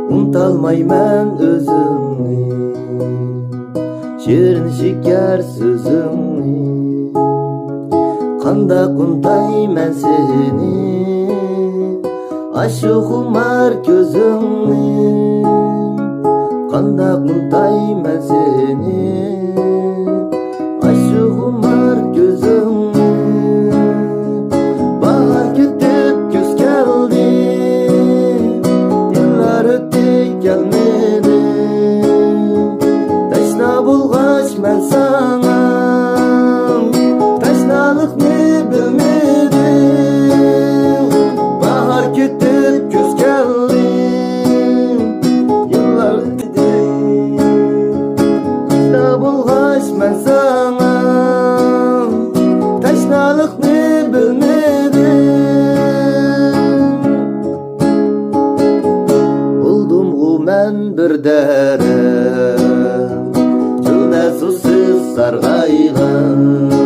Untalmayman özümni, şirin şeker sözümni. Qandak untayman seni, aşık var gözümni. Qandak untayman seni, aşık var gözümni. Bahar ketip güz geldi, yıllar ötdi gelmedi. Taşna bulgaç men sana, taşnalıkni bilmedim. Bahar ketip güz geldi, yıllar ötdi. Taşna bulgaç men sana, taşnalıkni bilmedim. Buldum men bir dere, çölde susuz sargaygan.